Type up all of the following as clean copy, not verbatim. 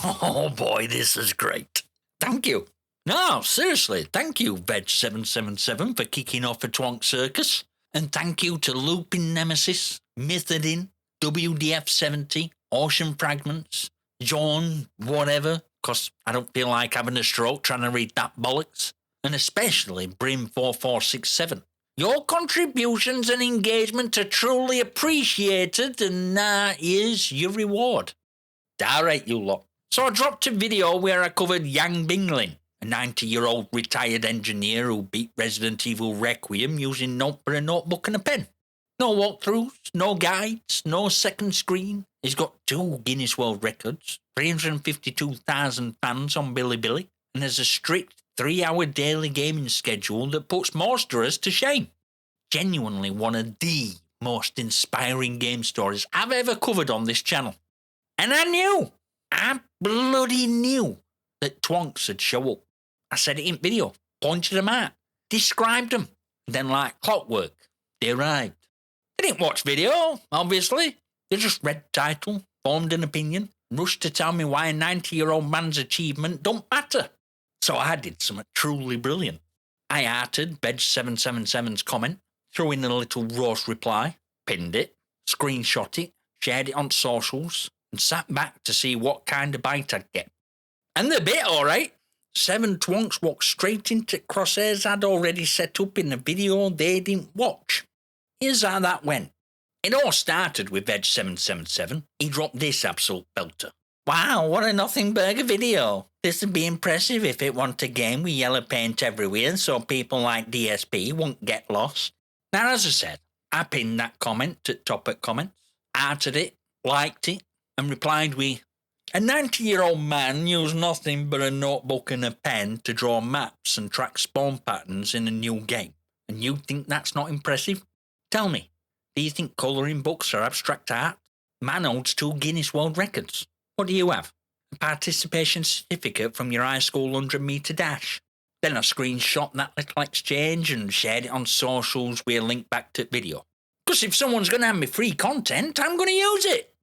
Oh boy, this is great. Thank you. No, seriously, thank you, Veg777, for kicking off a Twonk circus. And thank you to LupinNemesis, Mythodyn, WDF70, OceanFragments, John, whatever, because I don't feel like having a stroke trying to read that bollocks. And especially Brim4467. Your contributions and engagement are truly appreciated, and here's your reward. Alright, you lot. So I dropped a video where I covered young Binglin, a 90-year-old retired engineer who beat Resident Evil Requiem using note for a notebook and a pen. No walkthroughs, no guides, no second screen. He's got 2 Guinness World Records, 352,000 fans on Bilibili, and has a strict 3-hour daily gaming schedule that puts most of us to shame. Genuinely one of the most inspiring game stories I've ever covered on this channel. And I bloody knew that Twonks would show up. I said it in video, pointed them out, described them, then like clockwork, they arrived. They didn't watch video, obviously. They just read title, formed an opinion, rushed to tell me why a 90-year-old man's achievement don't matter. So I did something truly brilliant. I arted Veg777's comment, threw in a little roast reply, pinned it, screenshot it, shared it on socials, and sat back to see what kind of bite I'd get. And the bit, alright. 7 Twonks walked straight into crosshairs I'd already set up in a video they didn't watch. Here's how that went. It all started with Veg777. He dropped this absolute belter. Wow, what a nothing burger video. This would be impressive if it wasn't a game with yellow paint everywhere so people like DSP won't get lost. Now, as I said, I pinned that comment at top at comments, arted it, liked it, and replied with, a 90-year-old man used nothing but a notebook and a pen to draw maps and track spawn patterns in a new game. And you think that's not impressive? Tell me, do you think colouring books are abstract art? Man holds 2 Guinness World Records. What do you have? A participation certificate from your high school 100-metre dash. Then I screenshot that little exchange and shared it on socials with a link back to the video. Because if someone's going to have me free content, I'm going to use it.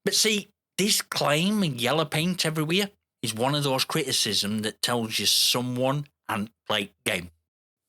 But see, this claim of yellow paint everywhere is one of those criticisms that tells you someone hasn't played game.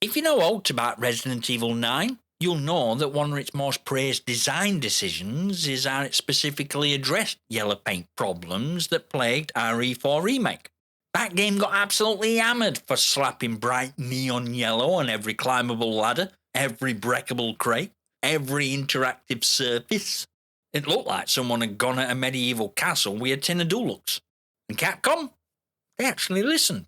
If you know out about Resident Evil 9, you'll know that one of its most praised design decisions is how it specifically addressed yellow paint problems that plagued RE4 Remake. That game got absolutely hammered for slapping bright neon yellow on every climbable ladder, every breakable crate, every interactive surface. It looked like someone had gone at a medieval castle with a tin of Dulux. And Capcom? They actually listened.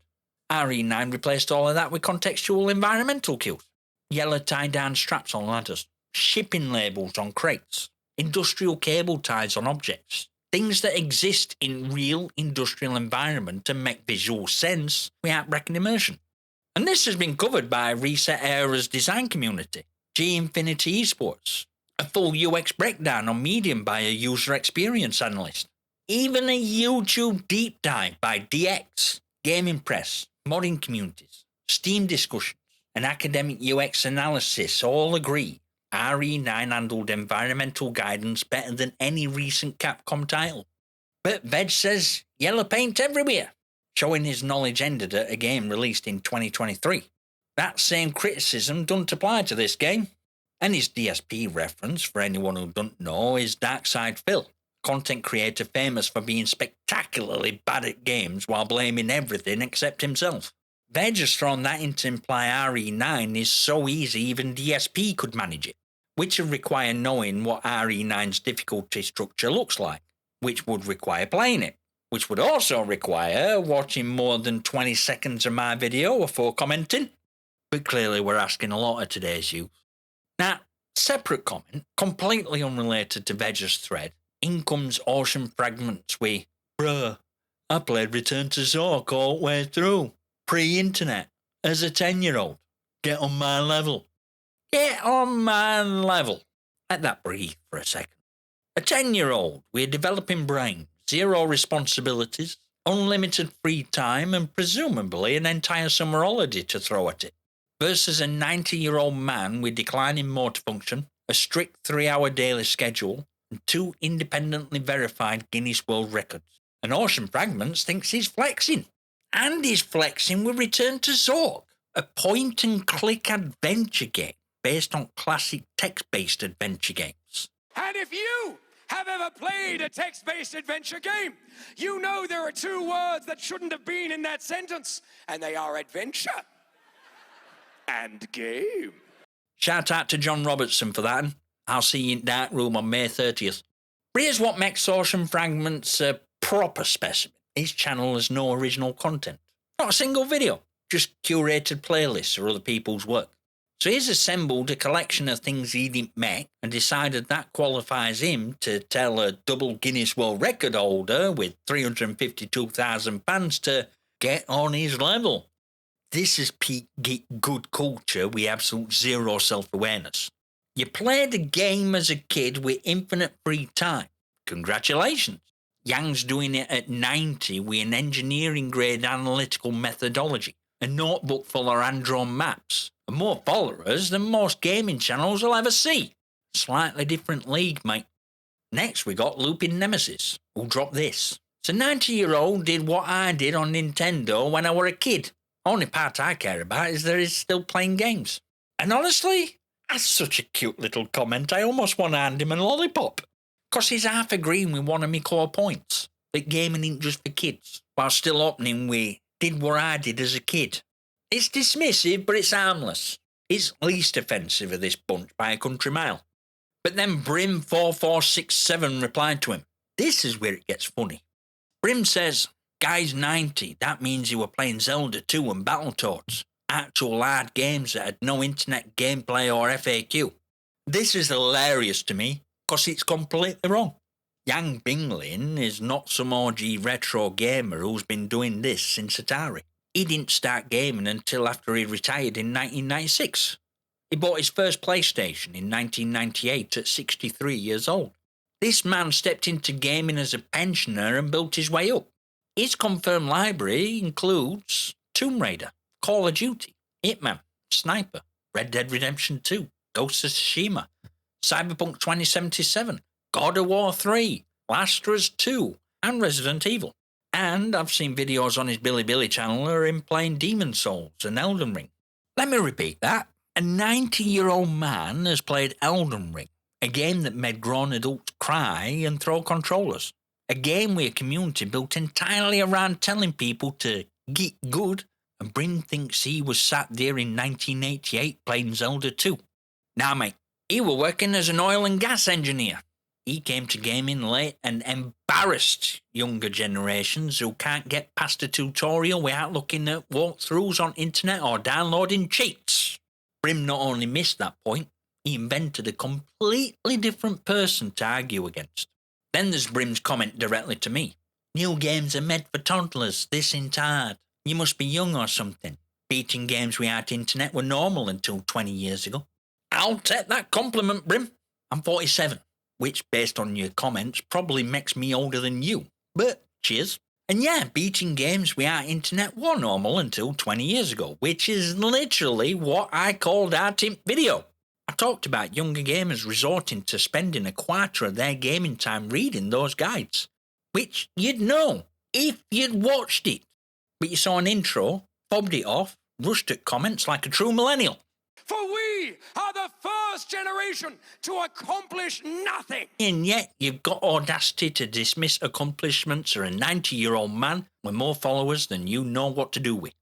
RE9 replaced all of that with contextual environmental cues. Yellow tie-down straps on ladders, shipping labels on crates, industrial cable ties on objects, things that exist in real industrial environment and make visual sense without breaking immersion. And this has been covered by Reset Era's design community, G Infinity Esports, a full UX breakdown on Medium by a user experience analyst, even a YouTube deep dive by DX, Gaming Press, modding communities, Steam discussions, and academic UX analysis all agree RE9 handled environmental guidance better than any recent Capcom title. But Veg says yellow paint everywhere, showing his knowledge ended at a game released in 2023. That same criticism doesn't apply to this game. And his DSP reference, for anyone who doesn't know, is Darkside Phil, content creator famous for being spectacularly bad at games while blaming everything except himself. Veg has thrown that in to imply RE9 is so easy even DSP could manage it, which would require knowing what RE9's difficulty structure looks like, which would require playing it, which would also require watching more than 20 seconds of my video before commenting. But clearly we're asking a lot of today's youth. Now, separate comment, completely unrelated to Veg's thread, in comes OceanFragments with, bruh, I played Return to Zork all the way through, pre-internet, as a 10-year-old. Get on my level. Get on my level. Let that breathe for a second. A 10-year-old with a developing brain, 0 responsibilities, unlimited free time, and presumably an entire summer holiday to throw at it, versus a 90-year-old man with declining motor function, a strict 3-hour daily schedule, and 2 independently verified Guinness World Records. And OceanFragments thinks he's flexing. And he's flexing with Return to Zork, a point-and-click adventure game based on classic text-based adventure games. And if you have ever played a text-based adventure game, you know there are two words that shouldn't have been in that sentence, and they are adventure and game. Shout out to John Robertson for that, and I'll see you in Dark Room on May 30th. But here's what makes OceanFragments a proper specimen. His channel has no original content. Not a single video, just curated playlists or other people's work. So he's assembled a collection of things he didn't make and decided that qualifies him to tell a double Guinness World Record holder with 352,000 fans to get on his level. This is peak Git Good culture with absolute zero self-awareness. You played a game as a kid with infinite free time. Congratulations. Yang's doing it at 90 with an engineering-grade analytical methodology, a notebook full of hand-drawn maps, and more followers than most gaming channels will ever see. Slightly different league, mate. Next, we got LupinNemesis, who dropped this. So 90-year-old did what I did on Nintendo when I were a kid. Only part I care about is that he's still playing games. And honestly, that's such a cute little comment, I almost want to hand him a lollipop. Because he's half agreeing with one of my core points, that gaming ain't just for kids, while still opening with, did what I did as a kid. It's dismissive, but it's harmless. It's least offensive of this bunch by a country mile. But then Brim4467 replied to him. This is where it gets funny. Brim says, guy's 90, that means he were playing Zelda 2 and Battletoads, actual hard games that had no internet gameplay or FAQ. This is hilarious to me, because it's completely wrong. Young Binglin is not some OG retro gamer who's been doing this since Atari. He didn't start gaming until after he retired in 1996. He bought his first PlayStation in 1998 at 63 years old. This man stepped into gaming as a pensioner and built his way up. His confirmed library includes Tomb Raider, Call of Duty, Hitman, Sniper, Red Dead Redemption 2, Ghost of Tsushima, Cyberpunk 2077, God of War 3, Last of Us 2, and Resident Evil. And I've seen videos on his Billy channel of him playing Demon Souls and Elden Ring. Let me repeat that. A 90-year-old man has played Elden Ring, a game that made grown adults cry and throw controllers. A game with a community built entirely around telling people to get good, and Brim thinks he was sat there in 1988 playing Zelda 2. Now, mate, he was working as an oil and gas engineer. He came to gaming late and embarrassed younger generations who can't get past a tutorial without looking at walkthroughs on internet or downloading cheats. Brim not only missed that point, he invented a completely different person to argue against. Then there's Brim's comment directly to me. New games are made for toddlers, this ain't hard. You must be young or something. Beating games without internet were normal until 20 years ago. I'll take that compliment, Brim. I'm 47, which, based on your comments, probably makes me older than you. But cheers. And yeah, beating games without internet were normal until 20 years ago, which is literally what I called our TIMP video. I talked about younger gamers resorting to spending a quarter of their gaming time reading those guides, which you'd know if you'd watched it. But you saw an intro, fobbed it off, rushed at comments like a true millennial. For we are the first generation to accomplish nothing. And yet you've got audacity to dismiss accomplishments of a 90-year-old man with more followers than you know what to do with.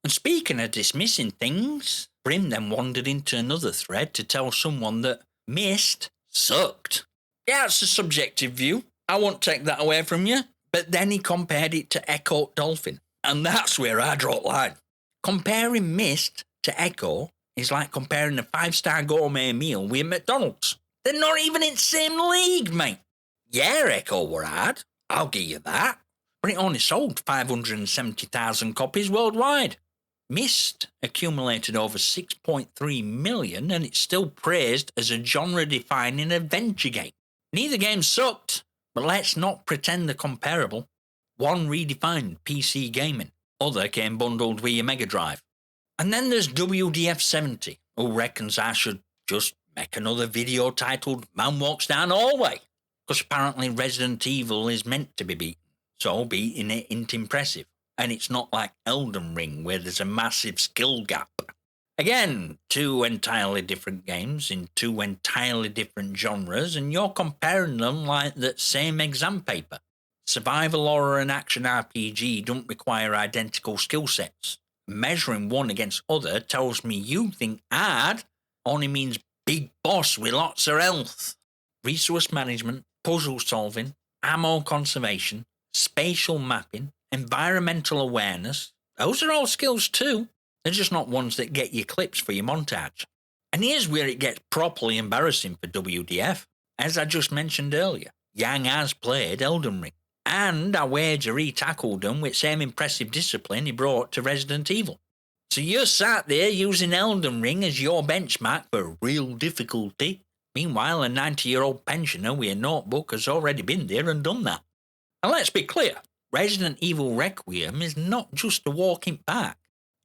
And speaking of dismissing things, Brim then wandered into another thread to tell someone that Myst sucked. Yeah, it's a subjective view. I won't take that away from you. But then he compared it to Echo Dolphin. And that's where I draw the line. Comparing Myst to Echo is like comparing a 5-star gourmet meal with McDonald's. They're not even in the same league, mate. Yeah, Echo were hard. I'll give you that. But it only sold 570,000 copies worldwide. Myst accumulated over 6.3 million and it's still praised as a genre-defining adventure game. Neither game sucked, but let's not pretend they're comparable. One redefined PC gaming, other came bundled with your Mega Drive. And then there's WDF70, who reckons I should just make another video titled Man Walks Down Hallway, because apparently Resident Evil is meant to be beaten. so beating it ain't impressive. And it's not like Elden Ring, where there's a massive skill gap. Again, two entirely different games in two entirely different genres, and you're comparing them like that same exam paper. Survival horror and action RPG don't require identical skill sets. Measuring one against other tells me you think hard only means big boss with lots of health. Resource management, puzzle solving, ammo conservation, spatial mapping, environmental awareness, those are all skills too. They're just not ones that get you clips for your montage. And here's where it gets properly embarrassing for WDF. As I just mentioned earlier, Yang has played Elden Ring, and I wager he tackled them with same impressive discipline he brought to Resident Evil. So you're sat there using Elden Ring as your benchmark for real difficulty. Meanwhile, a 90-year-old pensioner with a notebook has already been there and done that. And let's be clear, Resident Evil Requiem is not just a walk in park.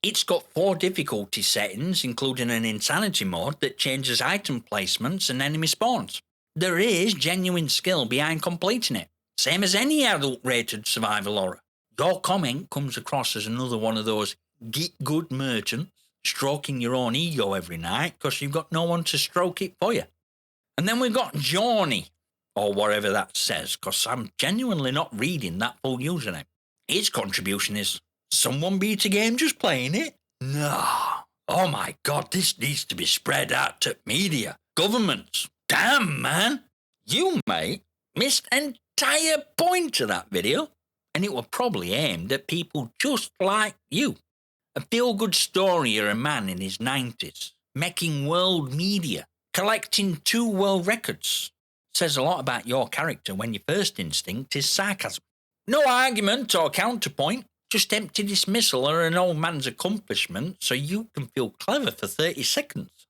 It's got 4 difficulty settings, including an insanity mode that changes item placements and enemy spawns. There is genuine skill behind completing it, same as any adult-rated survival horror. Your comment comes across as another one of those Git Good merchants stroking your own ego every night because you've got no one to stroke it for you. And then we've got Xiornii, or whatever that says, because I'm genuinely not reading that full username. His contribution is, someone beat a game just playing it? No. Oh my God, this needs to be spread out to media, governments. Damn, man. You, mate, missed an entire point of that video, and it was probably aimed at people just like you. A feel-good story of a man in his 90s, making world media, collecting 2 world records. Says a lot about your character when your first instinct is sarcasm. No argument or counterpoint, just empty dismissal of an old man's accomplishment so you can feel clever for 30 seconds.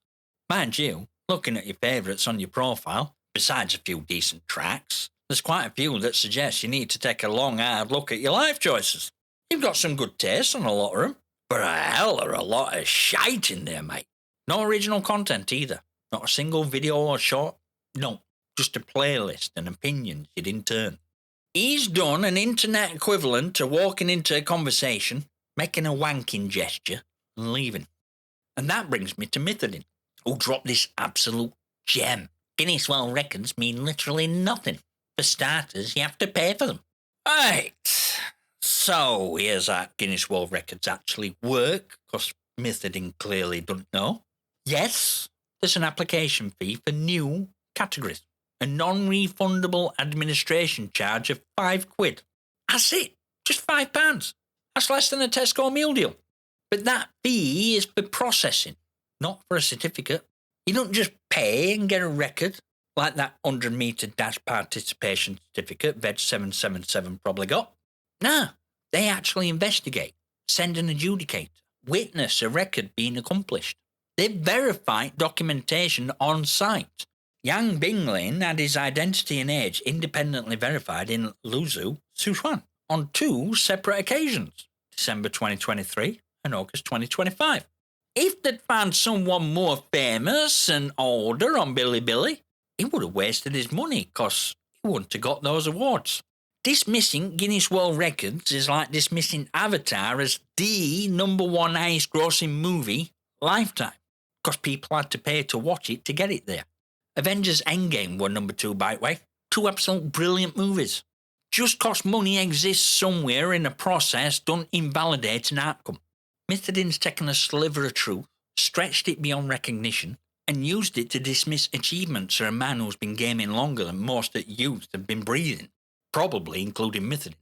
Mind you, looking at your favourites on your profile, besides a few decent tracks, there's quite a few that suggest you need to take a long, hard look at your life choices. You've got some good taste on a lot of them, but a hell of a lot of shite in there, mate. No original content either. Not a single video or short. No, just a playlist and opinions you'd in turn. He's done an internet equivalent to walking into a conversation, making a wanking gesture, and leaving. And that brings me to Mythodyn, who dropped this absolute gem. Guinness World Records mean literally nothing. For starters, you have to pay for them. Right. So here's how Guinness World Records actually work, because Mythodyn clearly doesn't know. Yes, there's an application fee for new categories. A non-refundable administration charge of £5. That's it. Just £5. That's less than a Tesco meal deal. But that fee is for processing, not for a certificate. You don't just pay and get a record like that 100-metre dash participation certificate Veg777 probably got. No, they actually investigate, send an adjudicator, witness a record being accomplished. They verify documentation on site. Young Binglin had his identity and age independently verified in Luzhu, Sichuan, on 2 separate occasions, December 2023 and August 2025. If they'd found someone more famous and older on Bilibili, he would have wasted his money because he wouldn't have got those awards. Dismissing Guinness World Records is like dismissing Avatar as the #1 highest grossing movie lifetime, because people had to pay to watch it to get it there. Avengers Endgame were #2, by the way. 2 absolute brilliant movies. Just cause money exists somewhere in a process don't invalidate an outcome. Mythodyn's taken a sliver of truth, stretched it beyond recognition, and used it to dismiss achievements for a man who's been gaming longer than most at youth have been breathing, probably including Mythodyn.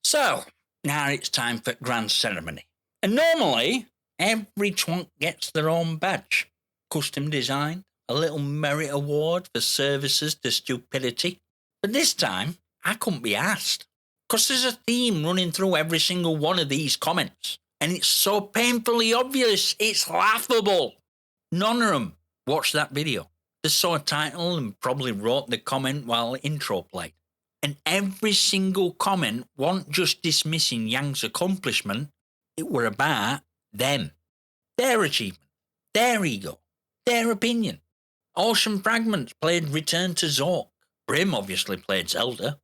So, now it's time for grand ceremony. And normally, every Twonk gets their own badge. Custom designed, a little merit award for services to stupidity. But this time, I couldn't be asked. Because there's a theme running through every single one of these comments. And it's so painfully obvious, it's laughable. None of them watched that video. They saw a title and probably wrote the comment while the intro played. And every single comment wasn't just dismissing Yang's accomplishment, it were about them. Their achievement, their ego, their opinion. OceanFragments played Return to Zork. Brim obviously played Zelda.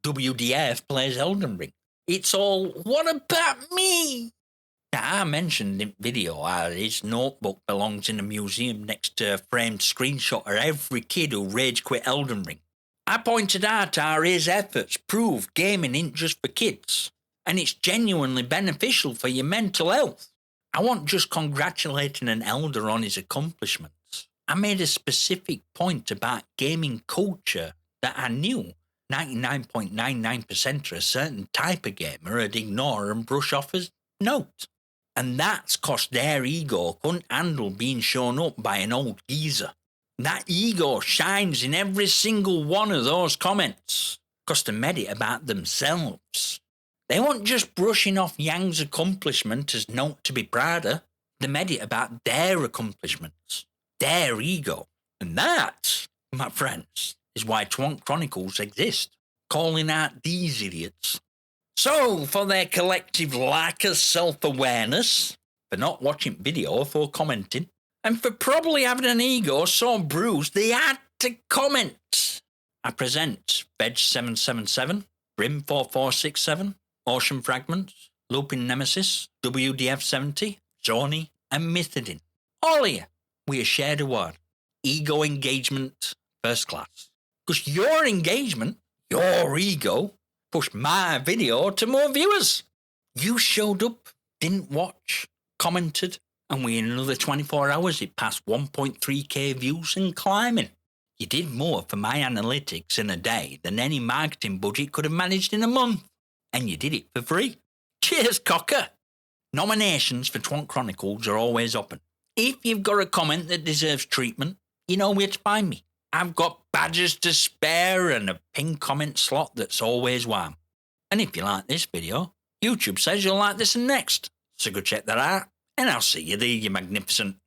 WDF plays Elden Ring. It's all, what about me? Now, I mentioned in video how his notebook belongs in a museum next to a framed screenshot of every kid who rage quit Elden Ring. I pointed out how his efforts prove gaming ain't just for kids, and it's genuinely beneficial for your mental health. I wasn't just congratulating an elder on his accomplishments. I made a specific point about gaming culture that I knew 99.99% of a certain type of gamer would ignore and brush off as note. And that's 'cause their ego couldn't handle being shown up by an old geezer. That ego shines in every single one of those comments, 'cause they made it about themselves. They weren't just brushing off Yang's accomplishment as note to be proud of. They made it about their accomplishments, their ego. And that, my friends, is why Twonk Chronicles exist, calling out these idiots. So, for their collective lack of self-awareness, for not watching video before commenting, and for probably having an ego so bruised they had to comment, I present Veg777, Brim4467, OceanFragments, LupinNemesis, WDF70, Xiornii, and Mythodyn. All here, we a shared award. Ego engagement, first class. 'Cause your engagement, your ego, pushed my video to more viewers. You showed up, didn't watch, commented, and within another 24 hours it passed 1.3k views and climbing. You did more for my analytics in a day than any marketing budget could have managed in a month. And you did it for free. Cheers, cocker. Nominations for Twonk Chronicles are always open. If you've got a comment that deserves treatment, you know where to find me. I've got badges to spare and a pinned comment slot that's always warm. And if you like this video, YouTube says you'll like this and next. So go check that out, and I'll see you there, you magnificent.